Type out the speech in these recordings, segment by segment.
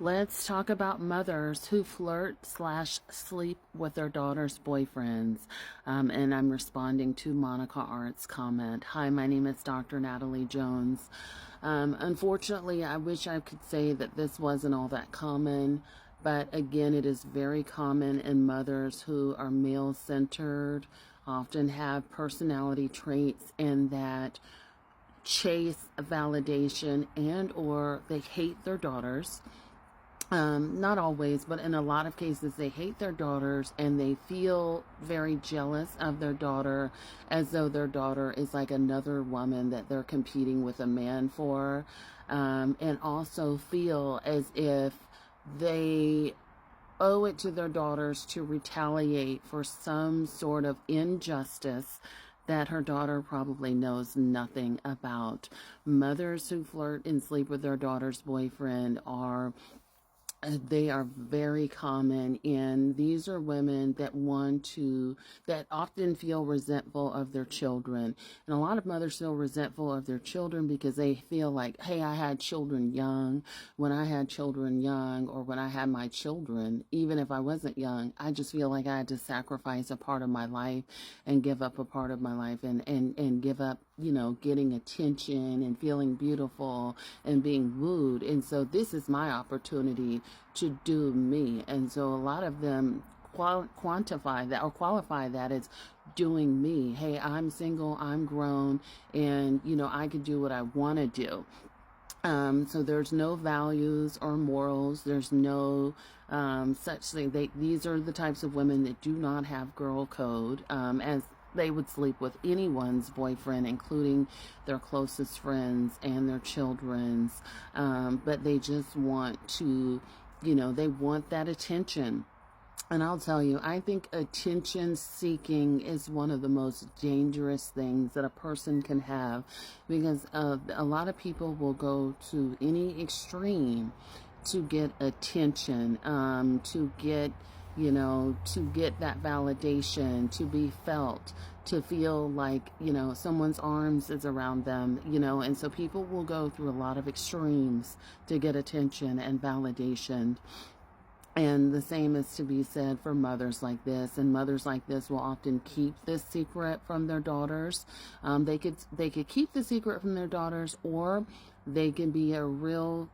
Let's talk about mothers who flirt slash sleep with their daughter's boyfriends. And I'm responding to Monica Art's comment. Hi, my name is Dr. Natalie Jones. Unfortunately, I wish I could say that this wasn't all that common. But again, it is very common in mothers who are male-centered, often have personality traits, and that chase validation and or they hate their daughters. Not always, but in a lot of cases, they hate their daughters and they feel very jealous of their daughter, as though their daughter is like another woman that they're competing with a man for, and also feel as if they owe it to their daughters to retaliate for some sort of injustice that her daughter probably knows nothing about. Mothers who flirt and sleep with their daughter's boyfriend are very common, and these are women that often feel resentful of their children. And a lot of mothers feel resentful of their children because they feel like, hey, I had children young. When I had children young, or when I had my children, even if I wasn't young, I just feel like I had to sacrifice a part of my life and give up a part of my life and give up, getting attention and feeling beautiful and being wooed. And so this is my opportunity to do me. And so a lot of them quantify that or qualify that as doing me. Hey, I'm single, I'm grown, and I could do what I want to do. So there's no values or morals. There's no such thing. These are the types of women that do not have girl code, as they would sleep with anyone's boyfriend, including their closest friends and their children's. But they just want to, they want that attention. And I'll tell you, I think attention seeking is one of the most dangerous things that a person can have, because a lot of people will go to any extreme to get attention, to get that validation, to be felt, to feel like, someone's arms is around them, and so people will go through a lot of extremes to get attention and validation. And the same is to be said for mothers like this. And mothers like this will often keep this secret from their daughters. They could keep the secret from their daughters, or they can be a real,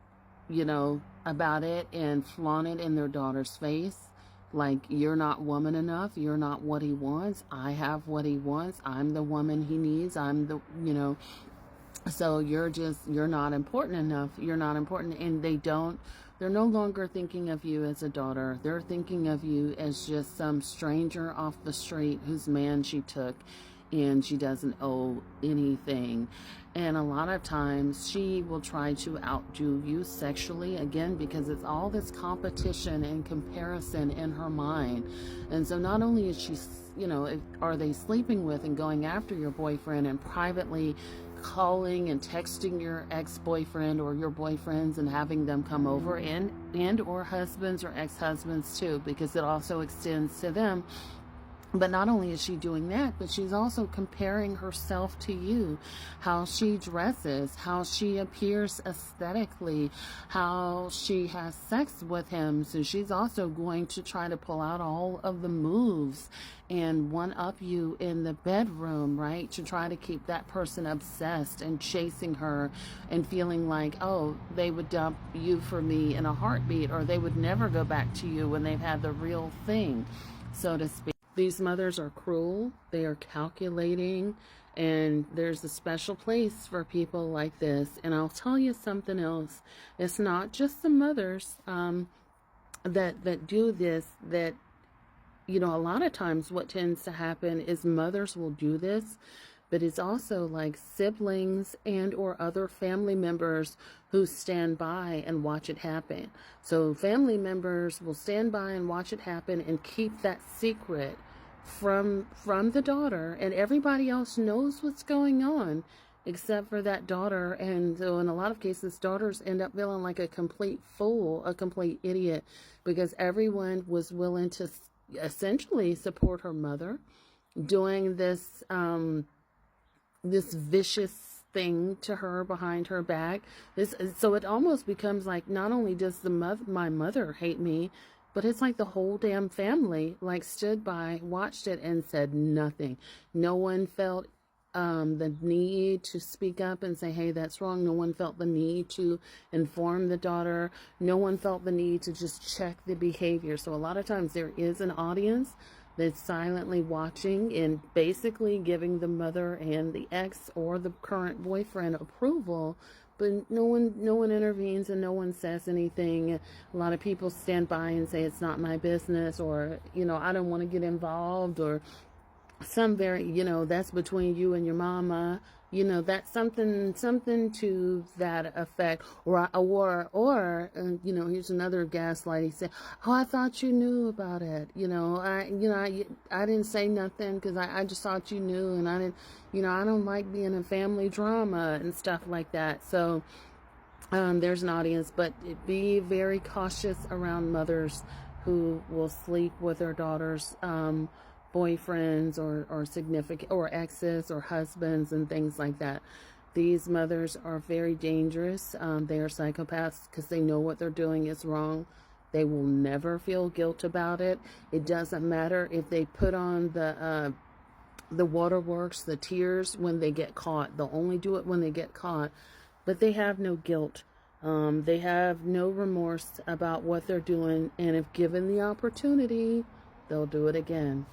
about it and flaunt it in their daughter's face. Like, you're not woman enough. You're not what he wants. I have what he wants. I'm the woman he needs. I'm the, so you're not important enough. You're not important. And they're no longer thinking of you as a daughter. They're thinking of you as just some stranger off the street whose man she took and she doesn't owe anything. And a lot of times she will try to outdo you sexually, again, because it's all this competition and comparison in her mind. And so not only is she, are they sleeping with and going after your boyfriend and privately calling and texting your ex-boyfriend or your boyfriends and having them come over, and or husbands or ex-husbands too, because it also extends to them. But not only is she doing that, but she's also comparing herself to you, how she dresses, how she appears aesthetically, how she has sex with him. So she's also going to try to pull out all of the moves and one-up you in the bedroom, right? To try to keep that person obsessed and chasing her and feeling like, oh, they would dump you for me in a heartbeat, or they would never go back to you when they've had the real thing, so to speak. These mothers are cruel, they are calculating, and there's a special place for people like this. And I'll tell you something else. It's not just the mothers that do this, that, a lot of times what tends to happen is mothers will do this, but it's also like siblings and or other family members who stand by and watch it happen. So family members will stand by and watch it happen and keep that secret from the daughter, and everybody else knows what's going on except for that daughter. And so in a lot of cases, daughters end up feeling like a complete fool, a complete idiot, because everyone was willing to essentially support her mother doing this this vicious thing to her behind her back. So it almost becomes like, not only does my mother hate me, but it's like the whole damn family like stood by, watched it, and said nothing. No one felt the need to speak up and say, hey, that's wrong. No one felt the need to inform the daughter. No one felt the need to just check the behavior. So a lot of times there is an audience that's silently watching and basically giving the mother and the ex or the current boyfriend approval, but no one intervenes and no one says anything. A lot of people stand by and say it's not my business, or I don't want to get involved, or some very, that's between you and your mama, that's something to that effect. Or here's another gaslighting, say, oh, I thought you knew about it. I didn't say nothing because I just thought you knew, and I didn't, I don't like being in family drama and stuff like that. So there's an audience, but be very cautious around mothers who will sleep with their daughters, boyfriends or significant or exes or husbands and things like that. These mothers are very dangerous. They are psychopaths because they know what they're doing is wrong. They will never feel guilt about it. It doesn't matter if they put on the waterworks, the tears when they get caught. They'll only do it when they get caught, but they have no guilt. They have no remorse about what they're doing, and if given the opportunity, they'll do it again.